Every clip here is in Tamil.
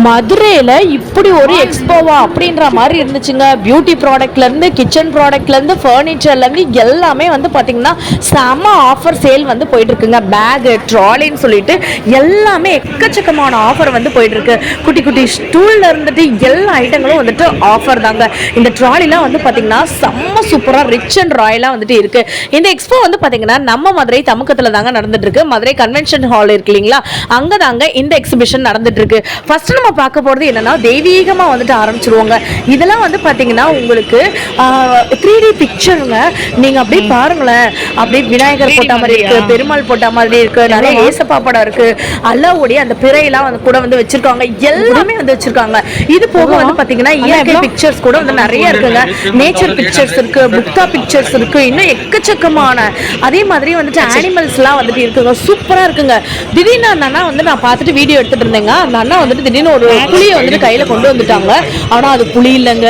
மதுரையில் இப்படி ஒரு எக்ஸ்போவா அப்படின்ற மாதிரி இருந்துச்சுங்க. பியூட்டி ப்ராடக்ட்லேருந்து கிச்சன் ப்ராடக்ட்லேருந்து ஃபர்னிச்சர்லேருந்து எல்லாமே வந்து பார்த்திங்கன்னா செம்ம ஆஃபர் சேல் வந்து போயிட்டுருக்குங்க. பேகு ட்ராலின்னு சொல்லிட்டு எல்லாமே எக்கச்சக்கமான ஆஃபர் வந்து போயிட்டுருக்கு. குட்டி குட்டி ஸ்டூலில் இருந்துட்டு எல்லா ஐட்டங்களும் வந்துட்டு ஆஃபர் தாங்க. இந்த ட்ராலிலாம் வந்து பார்த்திங்கன்னா செம்ம சூப்பராக ரிச் அண்ட் ராயலாக வந்துட்டு இருக்குது. இந்த எக்ஸ்போ வந்து பார்த்திங்கன்னா நம்ம மதுரை தமுக்கத்தில் தாங்க நடந்துட்டுருக்கு. மதுரை கன்வென்ஷன் ஹால் இருக்கு இல்லைங்களா, அங்கே தாங்க இந்த எக்ஸிபிஷன் நடந்துட்டுருக்கு. ஃபர்ஸ்ட் நம்ம பார்க்க போகிறது என்னன்னா தெய்வீகமாக வந்துட்டு ஆரம்பிச்சிருவாங்க. இதெல்லாம் வந்து பார்த்தீங்கன்னா உங்களுக்கு 3D பிக்சருங்க. நீங்கள் அப்படியே பாருங்களேன், அப்படியே விநாயகர் போட்ட மாதிரி இருக்கு, பெருமாள் போட்ட மாதிரி இருக்கு, நிறைய ஏசப்பா படம் இருக்கு, அல்லாவுடைய அந்த பிறையெல்லாம் வந்து கூட வந்து வச்சிருக்காங்க. எல்லாமே வந்து வச்சிருக்காங்க. இது போக வந்து பார்த்தீங்கன்னா இயற்கை பிக்சர்ஸ் கூட வந்து நிறைய இருக்குங்க. நேச்சர் பிக்சர்ஸ் இருக்கு, புத்தா பிக்சர்ஸ் இருக்கு, இன்னும் எக்கச்சக்கமான அதே மாதிரி வந்துட்டு அனிமல்ஸ்லாம் வந்துட்டு இருக்குங்க. சூப்பராக இருக்குங்க. திடீர்னு அந்த அண்ணா வந்து நான் பார்த்துட்டு வீடியோ எடுத்துட்டு இருந்தேங்க. அந்த அண்ணா வந்துட்டு திடீர்னு ஒரு புளியை வந்துட்டு கையில கொண்டு வந்துட்டாங்க. ஆனா அது புளி இல்லைங்க,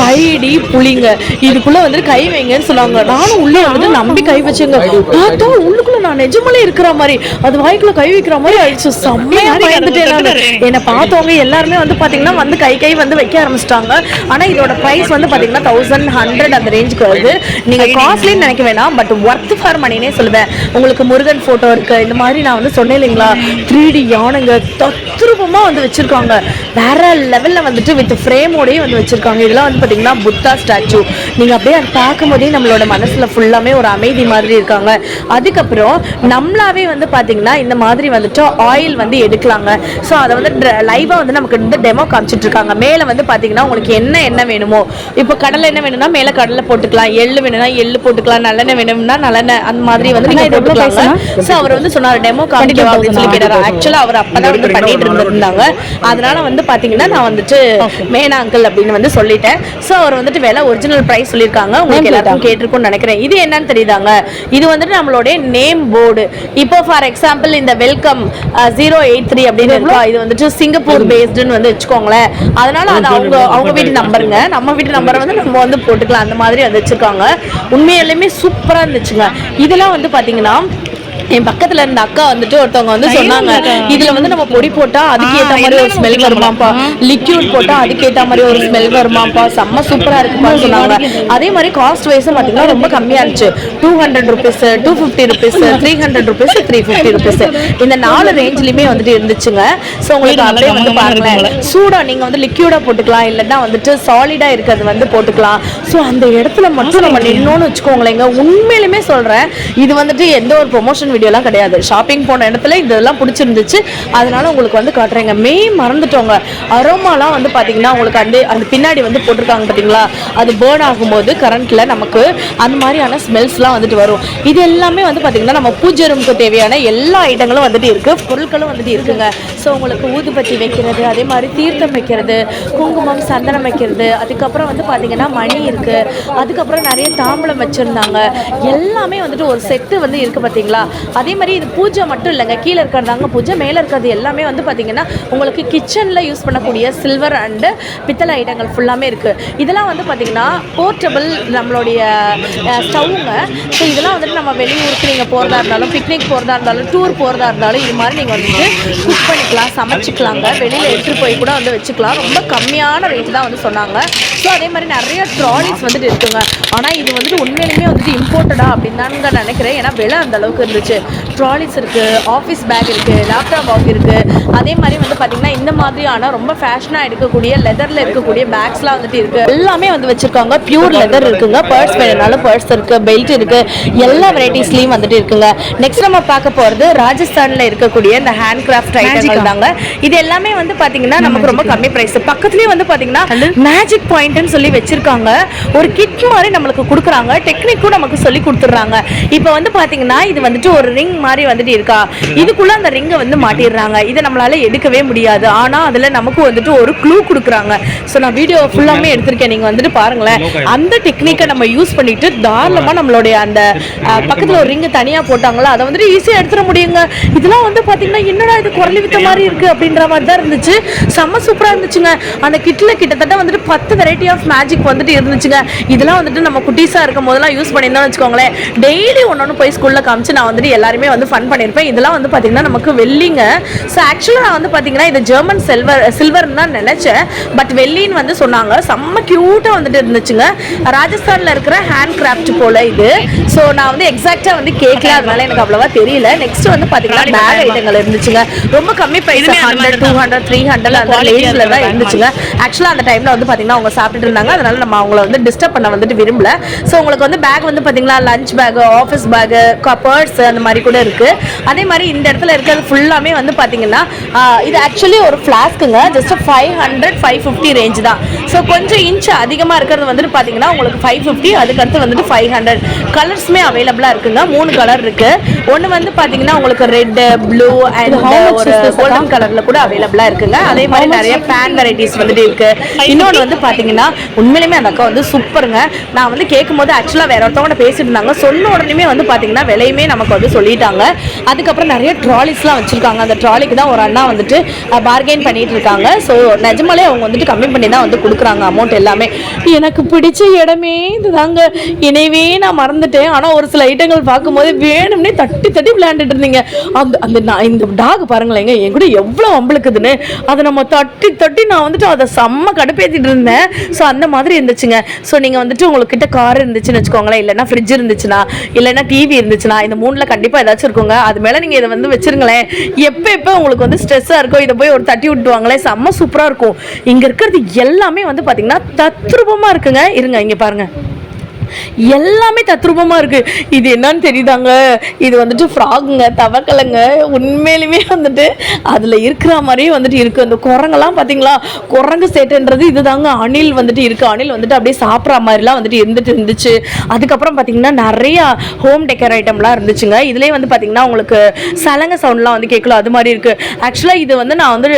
5D புளிங்க. இதுக்குள்ள வந்துட்டு கை வைங்கன்னு சொன்னாங்க. நானும் உள்ள வந்துட்டு நம்பி கை வச்சேங்க. பார்த்தா உள்ளுக்குள்ள நான் நிஜமாலே இருக்கிற மாதிரி அது வாய்க்குள்ள கை வைக்கிற மாதிரி ஆயிடுச்சு. செம்மையா பயந்துட்டேன். என்னை பார்த்தவங்க எல்லாருமே வந்து பாத்தீங்கன்னா வந்து கை வந்து வைக்க ஆரம்பிச்சிட்டாங்க. ஆனா இதோட பிரைஸ் வந்து பாத்தீங்கன்னா 1100 அந்த ரேஞ்சுக்கு வருது. நீங்க காஸ்ட்லின்னு நினைக்க வேணாம், பட் ஒர்த் ஃபார் மணினே சொல்லுவேன். உங்களுக்கு முருகன் போட்டோ இருக்கு, இந்த மாதிரி நான் வந்து சொன்னேன் இல்லைங்களா, 3D யானைங்க தத்ரூபமா வந்து வச்சிருக்காங்க. வேற லெவல்ல வந்துட்டு வித் ஃப்ரேமோடய வந்து வச்சிருக்காங்க. இதெல்லாம் வந்து பாத்தீங்கன்னா புத்தா ஸ்டாச்சு. நீங்க அப்படியே அதை பார்க்கும் போதே நம்மளோட மனசுல ஃபுல்லாமே ஒரு அமைதி மாதிரி இருக்காங்க. அதுக்கப்புறம் நம்மளாவே வந்து பாத்தீங்கன்னா இந்த மாதிரி வந்துட்டு ஆயில் வந்து எடுக்கலாங்க. ஸோ அதை வந்து லைவா வந்து நமக்கு வந்து டெமோ காமிச்சிட்டு இருக்காங்க. மேல வந்து பாத்தீங்கன்னா உங்களுக்கு என்ன வேணுமோ, இப்போ கடலை என்ன வேணும்னா மேல கடலை போட்டுக்கலாம், எள்ளு வேணும்னா எள்ளு போட்டுக்கலாம், நல்லெண்ணெய் வேணும்னா நல்லெண்ணெய், அந்த மாதிரி வந்து நீங்க போட்டுக்கலாம். ஸோ அவர் வந்து சொன்னார் டெமோ காமிக்கலாம் அப்படின்னு சொல்லி கேட்டாரு. ஆக்சுவலா அவர் அப்பதான் வந்து பண்ணிட்டு இருந்திருந்தாங்க. அதனால வந்து பாத்தீங்கன்னா நான் வந்துட்டு மேனா அங்கிள் அப்படின்னு வந்து சொல்லிட்டேன். ஸோ அவர் வந்துட்டு விலை ஒரிஜினல் பிரைஸ் சொல்லியிருக்காங்க. உங்களுக்கு எல்லாருக்கும் கேட்டிருக்கும்னு நினைக்கிறேன். இது என்னன்னு தெரியுதாங்க, இது வந்துட்டு நம்மளுடைய நேம் போர்டு. இப்போ ஃபார் எக்ஸாம்பிள் இந்த வெல்கம் 083 அப்படின்னு இருக்கா, இது வந்துட்டு சிங்கப்பூர் பேஸ்டுன்னு வந்து வச்சுக்கோங்களேன். அதனால அது அவங்க வீட்டு நம்பருங்க, நம்ம வீட்டு நம்பரை வந்து நம்ம வந்து போட்டுக்கலாம். அந்த மாதிரி வந்து வச்சிருக்காங்க. உண்மையிலுமே சூப்பரா இருந்துச்சுங்க. இதெல்லாம் வந்து பாத்தீங்கன்னா என் பக்கத்துல இருந்த அக்கா வந்துட்டு ஒருத்தவங்க வந்து சொன்னாங்க, இதுல வந்து நம்ம பொடி போட்டா அதுக்கு ஏத்த மாதிரி ஒரு ஸ்மெல் வருமாப்பா, லிக்யூட் போட்டா அதுக்கு ஏத்த மாதிரி ஒரு ஸ்மெல் வருமாப்பா, செம்ம சூப்பரா இருக்குப்பா சொன்னாங்க. அதே மாதிரி காஸ்ட் வைஸும் பாத்தீங்கன்னா ரொம்ப கம்மியா இருந்துச்சு. 200 rupees, 250 rupees, 300 rupees, 350 rupees, இந்த 4 ரேஞ்ச்லயுமே வந்துட்டு இருந்துச்சுங்க. ஸோ உங்களுக்கு அப்படியே வந்து பாருங்களேன், சூடா நீங்க வந்து லிக்யூடா போட்டுக்கலாம், இல்லைன்னா வந்துட்டு சாலிடா இருக்கிறது வந்து போட்டுக்கலாம். ஸோ அந்த இடத்துல மட்டும் நம்ம நின்னோன்னு வச்சுக்கோங்களேங்க, உண்மையிலுமே சொல்றேன், இது வந்துட்டு எந்த ஒரு ப்ரொமோஷன் வீடியோலாம் கிடையாது. ஷாப்பிங் போன இடத்துல இதெல்லாம் பிடிச்சிருந்துச்சு, அதனால உங்களுக்கு வந்து காட்டுறேங்க. மறந்துட்டோங்க, அரோமாலாம் வந்து பாத்தீங்கன்னா உங்களுக்கு அந்த பின்னாடி வந்து போட்டிருக்காங்க பாத்தீங்களா, அது பேர்ன் ஆகும்போது கரண்ட்ல நமக்கு அந்த மாதிரியான ஸ்மெல்ஸ்லாம் வந்துட்டு வரும். இது எல்லாமே வந்து பாத்தீங்கன்னா நம்ம பூஜை ரூமுக்கு தேவையான எல்லா ஐட்டங்களும் வந்துட்டு இருக்கு, பொருட்களும் வந்துட்டு இருக்குங்க. ஸோ உங்களுக்கு ஊதுபத்தி வைக்கிறது, அதே மாதிரி தீர்த்தம் வைக்கிறது, குங்குமம் சந்தனம் வைக்கிறது, அதுக்கப்புறம் வந்து பாத்தீங்கன்னா மணி இருக்கு, அதுக்கப்புறம் நிறைய தாம்பலம் வச்சிருந்தாங்க. எல்லாமே வந்துட்டு ஒரு செட்டு வந்து இருக்கு பாத்தீங்களா. அதே மாதிரி இது பூஜை மட்டும் இல்லைங்க, கீழே இருக்கிறதாங்க பூஜை, மேலே இருக்கிறது எல்லாமே வந்து பார்த்தீங்கன்னா உங்களுக்கு கிச்சனில் யூஸ் பண்ணக்கூடிய சில்வர் அண்டு பித்தளை ஐட்டங்கள் ஃபுல்லாமே இருக்குது. இதெல்லாம் வந்து பார்த்திங்கன்னா போர்ட்டபிள் நம்மளுடைய ஸ்டவ்வுங்க. ஸோ இதெல்லாம் வந்துட்டு நம்ம வெளியூருக்கு நீங்கள் போகிறதா இருந்தாலும், பிக்னிக் போகிறதா இருந்தாலும், டூர் போகிறதா இருந்தாலும், இது மாதிரி நீங்கள் வந்துட்டு குக் பண்ணிக்கலாம், சமைச்சிக்கலாங்க. வெளியில் எடுத்துகிட்டு போய் கூட வந்து வச்சுக்கலாம். ரொம்ப கம்மியான ரேட்டு தான் வந்து சொன்னாங்க. ஸோ அதே மாதிரி நிறைய ட்ராலிஸ் வந்துட்டு இருக்குங்க. ஆனால் இது வந்துட்டு உண்மையிலுமே வந்துட்டு இம்போர்ட்டடா அப்படின்னு தாங்க நினைக்கிறேன். ஏன்னா விலை அந்த அளவுக்கு இருந்துச்சு. ட்ராலிஸ் இருக்கு, ஆஃபீஸ் பேக் இருக்கு, லேப்டாப் பேக் இருக்கு. அதே மாதிரி வந்து பார்த்தீங்கன்னா இந்த மாதிரியான ரொம்ப ஃபேஷனாக எடுக்கக்கூடிய லெதரில் இருக்கக்கூடிய பேக்ஸ்லாம் வந்துட்டு இருக்கு. எல்லாமே வந்து வச்சிருக்காங்க. பியூர் லெதர் இருக்குங்க. பர்ஸ் வேணுனாலும் பர்ஸ் இருக்கு, பெல்ட் இருக்கு, எல்லா வெரைட்டிஸ்லையும் வந்துட்டு இருக்குங்க. நெக்ஸ்ட் நம்ம பார்க்க போகிறது ராஜஸ்தானில் இருக்கக்கூடிய இந்த ஹேண்ட் கிராஃப்ட் ஐட்டங்கள் தாங்க. இது எல்லாமே வந்து பார்த்தீங்கன்னா நமக்கு ரொம்ப கம்மி ப்ரைஸ். பக்கத்துலேயே வந்து பார்த்தீங்கன்னா மேஜிக் பாயிண்ட்னு சொல்லி வச்சிருக்காங்க. ஒரு கிட் மாதிரி நம்மளுக்கு கொடுக்குறாங்க, டெக்னிக்கும் நமக்கு சொல்லி கொடுத்துட்றாங்க. இப்போ வந்து பார்த்தீங்கன்னா இது வந்துட்டு ஒரு ரிங் மாதிரி வந்துட்டு இருக்கா, இதுக்குள்ள அந்த ரிங்கை வந்து மாட்டிடுறாங்க. இதை நம்மளால எடுக்கவே முடியாது. ஆனா அதுல நமக்கு வந்துட்டு ஒரு க்ளூ கொடுக்குறாங்க. ஸோ நான் வீடியோ ஃபுல்லாமே எடுத்திருக்கேன், நீங்க வந்துட்டு பாருங்களேன். அந்த டெக்னிக்கை நம்ம யூஸ் பண்ணிட்டு தாராளமா நம்மளுடைய அந்த பக்கத்துல ஒரு ரிங்கு தனியா போட்டாங்களா, அதை வந்துட்டு ஈஸியா எடுத்துட முடியுங்க. இதெல்லாம் வந்து பாத்தீங்கன்னா என்னடா இது குரலி வித்த மாதிரி இருக்கு அப்படின்ற மாதிரி தான் இருந்துச்சு. செம்ம சூப்பரா இருந்துச்சுங்க. அந்த கிட்ல கிட்டத்தட்ட வந்துட்டு 10 வெரைட்டி ஆஃப் மேஜிக் வந்துட்டு இருந்துச்சுங்க. இதெல்லாம் வந்துட்டு நம்ம குட்டீஸா இருக்கும் போதெல்லாம் யூஸ் பண்ணியிருந்தோம்னு வச்சுக்கோங்களேன், டெய்லி ஒன்னொன்னு போய் ஸ்கூல்ல காமிச்சு நான் வந்துட்டு எல்லாருமே வந்து ஃபன் பண்ணியிருப்பேன். இதெல்லாம் வந்து பார்த்தீங்கன்னா நமக்கு வெள்ளிங்க. ஸோ ஆக்சுவலாக நான் வந்து பார்த்தீங்கன்னா இது ஜெர்மன் சில்வர்னு தான் நினச்சேன். பட் வெள்ளின்னு வந்து சொன்னாங்க. செம்ம க்யூட்டாக வந்துட்டு இருந்துச்சுங்க. ராஜஸ்தானில் இருக்கிற ஹேண்ட் கிராஃப்ட் போல் இது. ஸோ நான் வந்து எக்ஸாக்டாக வந்து கேட்கல, அதனால எனக்கு அவ்வளோவா தெரியல. நெக்ஸ்ட் வந்து பார்த்தீங்கன்னா பேக் ஐட்டங்கள் இருந்துச்சுங்க. ரொம்ப கம்மி ப்ரைஸ், 100, 200, 300 அந்த ரேஞ்சில் தான் இருந்துச்சுங்க. ஆக்சுவலாக அந்த டைமில் வந்து பார்த்தீங்கன்னா அவங்க சாப்பிட்டுட்டு இருந்தாங்க. அதனால நம்ம அவங்கள வந்து டிஸ்டர்ப் பண்ண வந்துட்டு விரும்பல. ஸோ உங்களுக்கு வந்து பேக் வந்து பார்த்தீங்கன்னா lunch bag, office bag, purse அந்த மாதிரி கூட இருக்குது. அதே மாதிரி இந்த இடத்துல இருக்கிறது ஃபுல்லாமே வந்து பார்த்தீங்கன்னா இது ஆக்சுவலி ஒரு ஃப்ளாஸ்க்குங்க. ஜஸ்ட் 500, 550 ரேஞ்ச் தான். ஸோ கொஞ்சம் இன்ச் அதிகமாக இருக்கிறது வந்துட்டு பார்த்தீங்கன்னா உங்களுக்கு 550, அதுக்கடுத்து வந்துட்டு 500. கலர்ஸுமே அவைலபிளாக இருக்குங்க. 3 கலர் இருக்குது. ஒன்று வந்து பார்த்தீங்கன்னா உங்களுக்கு ரெட், ப்ளூ அண்ட் ஒரு கோல்டன் கலரில் கூட அவைலபிளாக இருக்குங்க. அதே மாதிரி நிறைய பேன் வெரைட்டிஸ் வந்துட்டு இருக்குது. இன்னொன்று வந்து பார்த்தீங்கன்னா உண்மையிலுமே அந்த அக்கா வந்து சூப்பருங்க. நான் வந்து கேட்கும்போது ஆக்சுவலாக வேற ஒருத்தவங்க பேசிட்டு இருந்தாங்க. சொன்ன உடனே வந்து பார்த்தீங்கன்னா விலையுமே நமக்கு வந்து சொல்லிட்டாங்க. அதுக்கப்புறம் நிறைய ட்ராலிஸ்லாம் வச்சுருக்காங்க. அந்த ட்ராலிக்கு தான் ஒரு அண்ணா வந்துட்டு பார்கெயின் பண்ணிட்டு இருக்காங்க. ஸோ நிஜமாலே அவங்க வந்துட்டு கம்மி பண்ணி தான் வந்து கொடுக்குறாங்க அமௌண்ட் எல்லாமே. எனக்கு பிடிச்ச இடமே இதுதாங்க. எனவே நான் மறந்துட்டேன். ஆனால் ஒரு சில ஐட்டங்கள் பார்க்கும்போது வேணும்னே தட்டி தட்டி விளையாண்டுட்டு இருந்தீங்க. இந்த டாக் பாருங்களேங்க, என் கூட எவ்வளோ அம்பளுக்குதுன்னு. அதை நம்ம தட்டி தட்டி நான் வந்துட்டு அதை செம்ம கடுப்பேற்றிட்டு இருந்தேன். ஸோ அந்த மாதிரி இருந்துச்சுங்க. ஸோ நீங்கள் வந்துட்டு உங்கள்கிட்ட கார் இருந்துச்சுன்னு வச்சுக்கோங்களேன், இல்லைன்னா ஃப்ரிட்ஜ் இருந்துச்சுன்னா, இல்லைன்னா டிவி இருந்துச்சுன்னா, இந்த 3ல் கண்டிப்பாக ஏதாச்சும் இருக்குங்க. அது மேலே நீங்கள் இதை வந்து வச்சிருங்களேன். எப்போ உங்களுக்கு வந்து ஸ்ட்ரெஸ்ஸாக இருக்கும், இதை போய் ஒரு தட்டி விட்டுவாங்களே, செம்ம சூப்பராக இருக்கும். இங்கே இருக்கிறது எல்லாமே வந்து பார்த்தீங்கன்னா தத்ரூபமாக இருக்குங்க. இருங்க இங்கே பாருங்கள், எல்லாமே தத்ரூபமாக இருக்குது. இது என்னன்னு தெரியுதாங்க, இது வந்துட்டு ஃப்ராகுங்க, தவக்கலைங்க. உண்மையிலுமே வந்துட்டு அதில் இருக்கிற மாதிரியே வந்துட்டு இருக்குது. அந்த குரங்கெல்லாம் பார்த்தீங்களா, குரங்கு சேட்டுன்றது இது தாங்க. அணில் வந்துட்டு இருக்குது. அணில் வந்துட்டு அப்படியே சாப்பிட்ற மாதிரிலாம் வந்துட்டு இருந்துச்சு. அதுக்கப்புறம் பார்த்தீங்கன்னா நிறையா ஹோம் டெக்கர் ஐட்டம்லாம் இருந்துச்சுங்க. இதுலேயே வந்து பார்த்தீங்கன்னா உங்களுக்கு சலங்க சவுண்ட்லாம் வந்து கேட்கலாம், அது மாதிரி இருக்குது. ஆக்சுவலாக இது வந்து நான் வந்து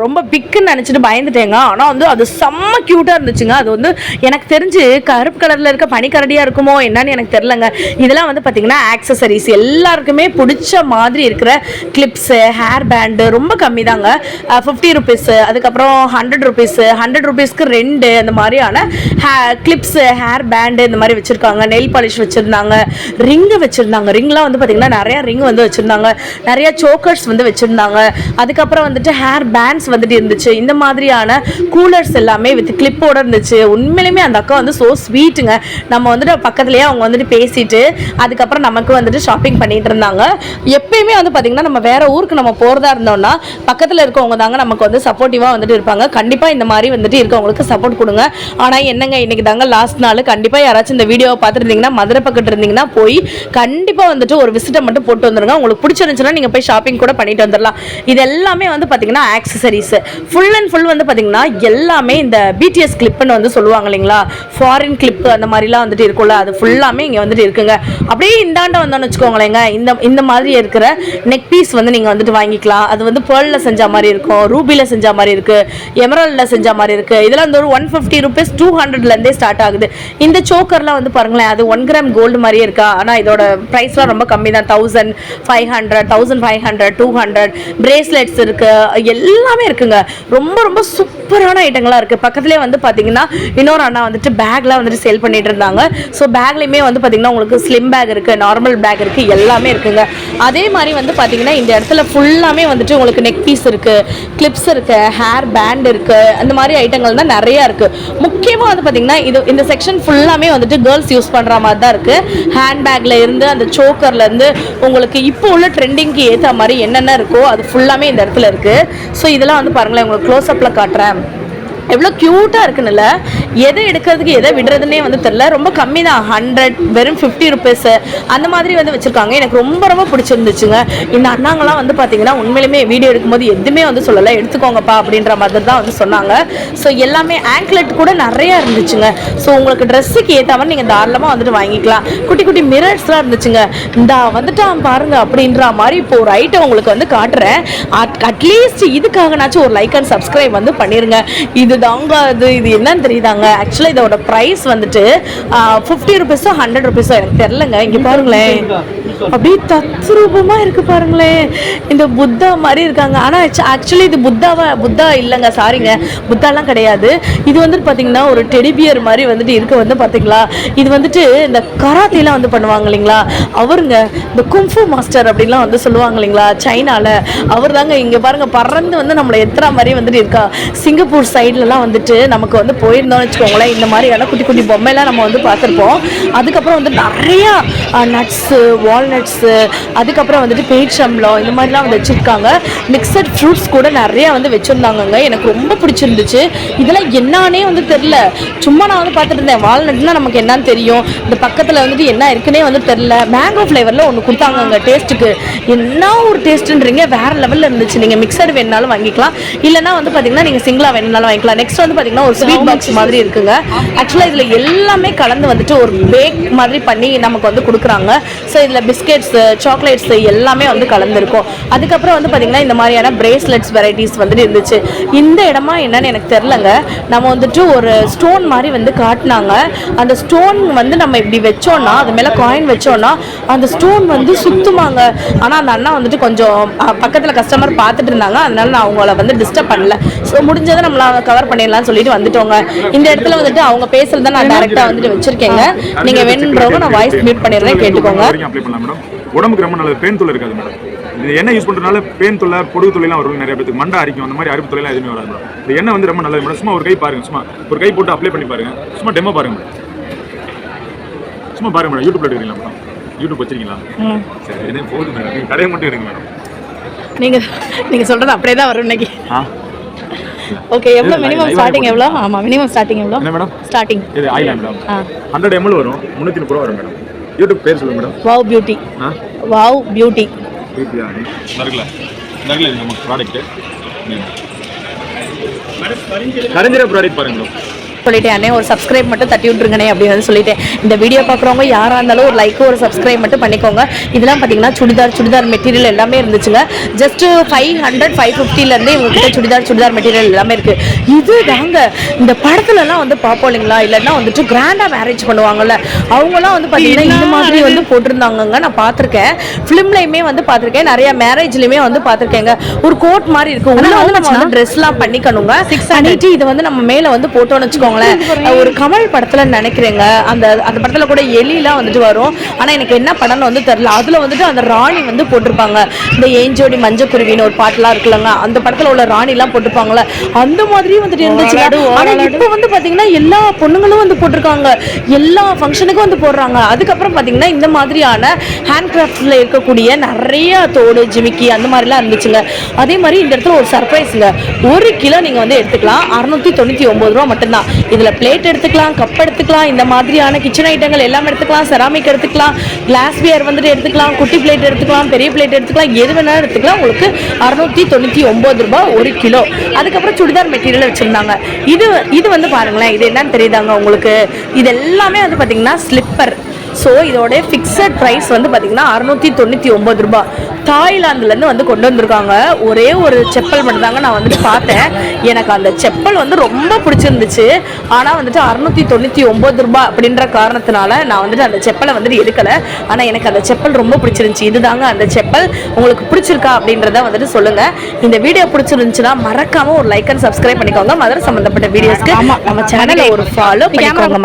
ரொம்ப பிக்குன்னு நினச்சிட்டு பயந்துட்டேங்க. ஆனால் வந்து அது செம்ம க்யூட்டாக இருந்துச்சுங்க. அது வந்து எனக்கு தெரிஞ்சு கருப்பு கலர் இருக்க பனிக்கரடியா இருக்குமோ என்னன்னு எனக்கு தெரியலங்க. இதெல்லாம் வந்து பாத்தீங்கன்னா ஆக்சசரிஸ் எல்லாருக்குமே பிடிச்ச மாதிரி இருக்கிற கிளிப்ஸ், ஹேர் பேண்டு ரொம்ப கம்மி தாங்க. 50 ருபீஸ், அதுக்கப்புறம் 100 ருபீஸ், 100 ருபீஸ்க்கு 2 அந்த மாதிரியான கிளிப்ஸ், ஹேர் பேண்டு இந்த மாதிரி வச்சிருக்காங்க. நெயில் பாலிஷ் வச்சிருந்தாங்க, ரிங்கு வச்சிருந்தாங்க. ரிங்லாம் வந்து பாத்தீங்கன்னா நிறைய ரிங் வந்து வச்சிருந்தாங்க. நிறைய சோக்கர்ஸ் வந்து வச்சிருந்தாங்க. அதுக்கப்புறம் வந்துட்டு ஹேர் பேண்ட்ஸ் வந்துட்டு இருந்துச்சு. இந்த மாதிரியான கூலர்ஸ் எல்லாமே வித் கிளிப்போட இருந்துச்சு. உண்மையிலுமே அந்த அக்கா வந்து சோ ஸ்வீட்டுங்க. நம்ம வந்துட்டு பக்கத்துலேயே அவங்க வந்துட்டு பேசிட்டு அதுக்கப்புறம் நமக்கு வந்துட்டு ஷாப்பிங் பண்ணிட்டு இருந்தாங்க. எப்பயுமே வந்து பார்த்தீங்கன்னா நம்ம வேற ஊருக்கு நம்ம போகிறதா இருந்தோம்னா பக்கத்தில் இருக்கவங்க தாங்க நமக்கு வந்து சப்போர்ட்டிவாக வந்துட்டு இருப்பாங்க. கண்டிப்பாக இந்த மாதிரி வந்துட்டு இருக்கவங்களுக்கு சப்போர்ட் கொடுங்க. ஆனால் என்னங்க, இன்னைக்கு தாங்க லாஸ்ட் நாள். கண்டிப்பாக யாராச்சும் இந்த வீடியோவை பார்த்துருந்தீங்கன்னா, மதுரை பக்கத்து இருந்தீங்கன்னா போய் கண்டிப்பாக வந்துட்டு ஒரு விசிட்டை மட்டும் போட்டு வந்துருங்க. உங்களுக்கு பிடிச்சிருந்துச்சுன்னா நீங்கள் போய் ஷாப்பிங் கூட பண்ணிட்டு வந்துடலாம். இது எல்லாமே வந்து பார்த்தீங்கன்னா ஆக்சசரிஸ் ஃபுல் அண்ட் ஃபுல் வந்து பார்த்தீங்கன்னா எல்லாமே இந்த பிடிஎஸ் கிளிப்னு வந்து சொல்லுவாங்க இல்லைங்களா, ஃபாரின் கிளிப் அந்த மாதிரிலாம் வந்துட்டு இருக்கும்ல, அது ஃபுல்லாமே இங்கே வந்துட்டு இருக்குங்க. அப்படியே இந்தாண்ட வந்தோன்னு வச்சுக்கோங்களேங்க, இந்த மாதிரி இருக்கிற நெக் பீஸ் வந்து நீங்கள் வந்துட்டு வாங்கிக்கலாம். அது வந்து பேர்லில் செஞ்ச மாதிரி இருக்கும், ரூபியில் செஞ்ச மாதிரி இருக்குது, எமரல்டில் செஞ்ச மாதிரி இருக்குது. இதெல்லாம் வந்து ஒரு 150 ருபீஸ், 200லேருந்தே ஸ்டார்ட் ஆகுது. இந்த சோக்கர்லாம் வந்து பாருங்களேன், அது 1 கிராம் கோல்டு மாதிரியே இருக்கா. ஆனால் இதோட ப்ரைஸ்லாம் ரொம்ப கம்மி தான். 1500, 1500, 200. பிரேஸ்லெட்ஸ் இருக்குது, எல்லாமே இருக்குங்க. ரொம்ப ரொம்ப சூப்பரான ஐட்டங்களாக இருக்குது. பக்கத்துலேயே வந்து பார்த்தீங்கன்னா இன்னொரு அண்ணா வந்துட்டு பேக்லாம் வந்துட்டு சேல் பண்ணிட்டு இருந்தாங்க. ஸோ பேக்லேயுமே வந்து பார்த்தீங்கன்னா உங்களுக்கு ஸ்லிம் பேக் இருக்குது, நார்மல் பேக் இருக்குது, எல்லாமே இருக்குங்க. அதே மாதிரி வந்து பார்த்தீங்கன்னா இந்த இடத்துல ஃபுல்லாமே வந்துட்டு உங்களுக்கு நெக் பீஸ் இருக்குது, கிளிப்ஸ் இருக்குது, ஹேர் பேண்ட் இருக்குது, அந்த மாதிரி ஐட்டங்கள் தான் நிறையா இருக்குது. முக்கியமாக வந்து பார்த்தீங்கன்னா இந்த செக்ஷன் ஃபுல்லாமே வந்துட்டு கேர்ள்ஸ் யூஸ் பண்ணுற மாதிரி தான் இருக்குது. ஹேண்ட் பேக்கில் இருந்து அந்த சோக்கர்லேருந்து உங்களுக்கு இப்போ உள்ள ட்ரெண்டிங்க்கு ஏற்ற மாதிரி என்னென்ன இருக்கோ அது ஃபுல்லாமே இந்த இடத்துல இருக்குது. ஸோ இதெல்லாம் வந்து பாருங்களேன், உங்களுக்கு க்ளோஸ்அப்பில் காட்டுறேன். எவ்வளோ க்யூட்டாக இருக்குன்னு. எதை எடுக்கிறதுக்கு எதை விடுறதுன்னே வந்து தெரில. ரொம்ப கம்மி தான், 100, வெறும் 50 ருபீஸ் அந்த மாதிரி வந்து வச்சுருக்காங்க. எனக்கு ரொம்ப ரொம்ப பிடிச்சிருந்துச்சுங்க. இந்த அண்ணாங்களாம் வந்து பார்த்தீங்கன்னா உண்மையிலுமே வீடியோ எடுக்கும்போது எதுவுமே வந்து சொல்லலை, எடுத்துக்கோங்கப்பா அப்படின்ற மாதிரி தான் வந்து சொன்னாங்க. ஸோ எல்லாமே ஆங்க்லெட் கூட நிறையா இருந்துச்சுங்க. ஸோ உங்களுக்கு ட்ரெஸ்ஸுக்கு ஏற்ற மாதிரி நீங்கள் தாராளமாக வந்துட்டு வாங்கிக்கலாம். குட்டி குட்டி மிரர்ஸ்லாம் இருந்துச்சுங்க. இந்த வந்துட்டான் பாருங்க அப்படின்ற மாதிரி இப்போ ஒரு ஐட்டம் உங்களுக்கு வந்து காட்டுறேன். அட்லீஸ்ட் இதுக்காகனாச்சும் ஒரு லைக் அண்ட் சப்ஸ்கிரைப் வந்து பண்ணிடுங்க. இது தாங்க இது என்னன்னு தெரியுதாங்க. ஆக்சுவலாக இதோட ப்ரைஸ் வந்துட்டு 50 ருபீஸோ 100 ருபீஸோ எனக்கு தெரிலங்க. இங்கே பாருங்களேன், அப்படியே தத்ரூபமாக இருக்கு பாருங்களேன். இந்த புத்தா மாதிரி இருக்காங்க. ஆனால் ஆக்சுவலி இது புத்தா இல்லைங்க, சாரிங்க, புத்தாலாம் கிடையாது. இது வந்துட்டு பார்த்தீங்கன்னா ஒரு டெடிபியர் மாதிரி வந்துட்டு இருக்க வந்து பார்த்தீங்களா. இது வந்துட்டு இந்த கராத்தேலாம் வந்து பண்ணுவாங்க இல்லைங்களா, அவருங்க இந்த கும்ஃபு மாஸ்டர் அப்படின்லாம் வந்து சொல்லுவாங்க இல்லைங்களா சைனாவில், அவர் தாங்க. இங்கே பாருங்க பறந்து வந்து நம்மளை எத்தனை மாதிரி வந்துட்டு இருக்கா. சிங்கப்பூர் சைட்லலாம் வந்துட்டு நமக்கு வந்து போயிருந்தோம்னு வச்சுக்கோங்களேன், இந்த மாதிரியான குட்டி குட்டி பொம்மைலாம் நம்ம வந்து பார்த்துருப்போம். அதுக்கப்புறம் வந்து நிறையா நட்ஸு, வால்நட்ஸு, அதுக்கப்புறம் வந்துட்டு பேரிச்சம்பழம் இந்த மாதிரிலாம் வந்து வச்சுருக்காங்க. மிக்சட் ஃப்ரூட்ஸ் கூட நிறையா வந்து வச்சுருந்தாங்கங்க. எனக்கு ரொம்ப பிடிச்சிருந்துச்சு. இதெல்லாம் என்னானே வந்து தெரில, சும்மா நான் வந்து பார்த்துட்டு இருந்தேன். வால்நட்னா நமக்கு என்னன்னு தெரியும், இந்த பக்கத்தில் வந்துட்டு என்ன இருக்குன்னே வந்து தெரில. மேங்கோ ஃப்ளேவரில் ஒன்று கொடுத்தாங்கங்க டேஸ்ட்டுக்கு. என்ன ஒரு டேஸ்ட்டுன்றீங்க, வேறு லெவலில் இருந்துச்சு. நீங்கள் மிக்சர் வேணுனாலும் வாங்கிக்கலாம், இல்லைனா வந்து பார்த்தீங்கன்னா நீங்கள் சிங்கிளாக வேணுனாலும் வாங்கிக்கலாம். நெக்ஸ்ட் வந்து பார்த்தீங்கன்னா ஒரு ஸ்வீட் பாக்ஸ் மாதிரி இருக்குங்க. ஆக்சுவலாக இதில் எல்லாமே கலந்து வந்துட்டு ஒரு பேக் மாதிரி பண்ணி நமக்கு வந்து கொடுக்குறாங்க. ஸோ இதில் பிஸ்கெட்ஸு, சாக்லேட்ஸு எல்லாமே வந்து கலந்துருக்கும். அதுக்கப்புறம் வந்து பார்த்தீங்கன்னா இந்த மாதிரியான பிரேஸ்லெட்ஸ் வெரைட்டிஸ் வந்துட்டு இருந்துச்சு. இந்த இடமா என்னன்னு எனக்கு தெரிலங்க. நம்ம வந்துட்டு ஒரு ஸ்டோன் மாதிரி வந்து காட்டினாங்க. அந்த ஸ்டோன் வந்து நம்ம இப்படி வச்சோன்னா, அது மேலே காயின் வச்சோன்னா அந்த ஸ்டோன் வந்து சுத்துமாங்க. ஆனால் அந்த அண்ணா வந்துட்டு கொஞ்சம் பக்கத்தில் கஸ்டமர் பார்த்துட்டு இருந்தாங்க, அதனால நான் அவங்கள வந்து டிஸ்டர்ப் பண்ணல. ஸோ முடிஞ்சதை நம்மளால கவர் பண்ணிடலாம்னு சொல்லிட்டு வந்துட்டோங்க. இந்த இடத்துல வந்துட்டு அவங்க பேசுறத நான் டைரக்டா வந்துட்டு வச்சிருக்கேங்க. நீங்க வேணுன்றவங்க நான் வாய்ஸ் மியூட் பண்ணிடுறேன், கேட்டுக்கோங்க. உடம்புக்கு ரொம்ப நல்லது, பெயின் தொல்லை இருக்காது மேடம். இது எண்ணெய் யூஸ் பண்றதுனால பெயின் தொல்லை, பொடுகு தொல்லைலாம் வரும். நிறைய பேருக்கு மண்டை அரிக்கும், அந்த மாதிரி அரிப்பு தொல்லைலாம் எதுவுமே வராது மேடம். இந்த எண்ணெய் வந்து ரொம்ப நல்லது மேடம். சும்மா ஒரு கை பாருங்க, சும்மா ஒரு கை போட்டு அப்ளை பண்ணி பாருங்க, சும்மா டெமோ பாருங்க மேடம். சும்மா பாருங்க மேடம். யூடியூப்ல எடுக்கிறீங்களா மேடம்? யூடியூப் வச்சிருக்கீங்களா? சரி, என்ன போகுது மேடம், நீங்க கடையை மட்டும் எடுங்க மேடம். நீங்க சொல்றது அப்படியே தான் வரும் இன்னைக்கு. ஓகே, எவ்வளோ மினிமம் ஸ்டார்டிங் எவ்வளோ? ஆமாம், மினிமம் ஸ்டார்டிங் எவ்வளோ? என்ன மேடம் ஸ்டார்டிங்? இது ஆயில் மேடம் 100 ml வரும், 330 ரூபா வரும் மேடம். யூடியூப் பேர் சொல்லுங்க madam. Wow beauty. Wow beauty. நர்கல இது நம்ம ப்ராடக்ட். கரஞ்சர ப்ராடக்ட் பாருங்க மேடம். சொல்லிட்டேன், ஒரு சப்ஸ்கிரைப் மட்டும் தட்டி விட்டுருங்கண்ணே அப்படின்னு வந்து சொல்லிட்டேன். இந்த வீடியோ பார்க்குறவங்க யாராக இருந்தாலும் ஒரு லைக், ஒரு சப்ஸ்கிரைப் மட்டும் பண்ணிக்கோங்க. இதெல்லாம் பார்த்தீங்கன்னா சுடிதார் மெட்டீரியல் எல்லாமே இருந்துச்சுங்க. ஜஸ்ட் 500 550லேருந்து இவங்ககிட்ட சுடிதார் மெட்டீரியல் எல்லாமே இருக்குது. இது தாங்க இந்த படத்துலலாம் வந்து பார்ப்போம் இல்லைங்களா, இல்லைன்னா வந்துட்டு கிராண்டாக மேரேஜ் பண்ணுவாங்கல்ல, அவங்களாம் வந்து பார்த்தீங்கன்னா இந்த மாதிரி வந்து போட்டிருந்தாங்கங்க. நான் பார்த்துருக்கேன், ஃபிலிம்லையுமே வந்து பார்த்துருக்கேன், நிறைய மேரேஜ்லையுமே வந்து பார்த்துருக்கேங்க. ஒரு கோட் மாதிரி இருக்கும், உள்ள வந்து நம்ம வந்து ட்ரெஸ்லாம் பண்ணிக்கணுங்க. 600 இதை வந்து நம்ம மேலே வந்து போட்டோன்னு வச்சுக்கோங்க. ஒரு கமல் படத்துல நினைக்கிறேங்க, அந்த படத்துல கூட எலிலாம் வந்துட்டு வரும். ஆனா எனக்கு என்ன படம்னு வந்து தெரியல. அதுல வந்துட்டு அந்த ராணி வந்து போட்டிருப்பாங்க. இந்த ஏஞ்சோடி மஞ்சக்குருவின்னு ஒரு பாட்டுலாம் இருக்குல்லங்க, அந்த படத்துல உள்ள ராணி எல்லாம் போட்டிருப்பாங்கல்ல, அந்த மாதிரியும் வந்துட்டு இருந்துச்சு. ஆனா இப்போ வந்து பாத்தீங்கன்னா எல்லா பொண்ணுங்களும் வந்து போட்டிருக்காங்க, எல்லா ஃபங்க்ஷனுக்கும் வந்து போடுறாங்க. அதுக்கப்புறம் பாத்தீங்கன்னா இந்த மாதிரியான ஹேண்ட் கிராஃப்ட்ல இருக்கக்கூடிய நிறைய தோடு, ஜிமிக்கி அந்த மாதிரிலாம் இருந்துச்சுங்க. அதே மாதிரி இந்த இடத்துல ஒரு சர்ப்ரைஸுங்க, 1 கிலோ நீங்க வந்து எடுத்துக்கலாம், 699 ரூபா மட்டும்தான். இதில் பிளேட் எடுத்துக்கலாம், கப் எடுத்துக்கலாம், இந்த மாதிரியான கிச்சன் ஐட்டங்கள் எல்லாம் எடுத்துக்கலாம், செராமிக் எடுத்துக்கலாம், கிளாஸ்வேர் வந்துட்டு எடுத்துக்கலாம், குட்டி பிளேட் எடுத்துக்கலாம், பெரிய பிளேட் எடுத்துக்கலாம், எது வேணாலும் எடுத்துக்கலாம். உங்களுக்கு 699 ரூபா 1 கிலோ. அதுக்கப்புறம் சுடிதார் மெட்டீரியல் வச்சுருந்தாங்க. இது வந்து பாருங்களேன், இது என்னன்னு தெரியுதாங்க உங்களுக்கு, இது எல்லாமே வந்து பார்த்தீங்கன்னா ஸ்லிப்பர். ஸோ இதோட ஃபிக்ஸட் ப்ரைஸ் வந்து பார்த்தீங்கன்னா 699 ரூபா. தாய்லாந்துலேருந்து வந்து கொண்டு வந்திருக்காங்க. ஒரே ஒரு செப்பல் மட்டும்தாங்க நான் வந்துட்டு பார்த்தேன். எனக்கு அந்த செப்பல் வந்து ரொம்ப பிடிச்சிருந்துச்சு. ஆனால் வந்துட்டு 699 ரூபா அப்படின்ற காரணத்தினால நான் வந்துட்டு அந்த செப்பலை வந்துட்டு எடுக்கலை. ஆனால் எனக்கு அந்த செப்பல் ரொம்ப பிடிச்சிருந்துச்சு. இதுதாங்க அந்த செப்பல். உங்களுக்கு பிடிச்சிருக்கா அப்படின்றத வந்துட்டு சொல்லுங்கள். இந்த வீடியோ பிடிச்சிருந்துச்சுன்னா மறக்காமல் ஒரு லைக் அண்ட் சப்ஸ்கிரைப் பண்ணிக்கோங்க. மதுரை சம்மந்தப்பட்ட வீடியோஸ்க்கு நம்ம சேனலை ஒரு ஃபாலோ பண்ணிக்கோங்க.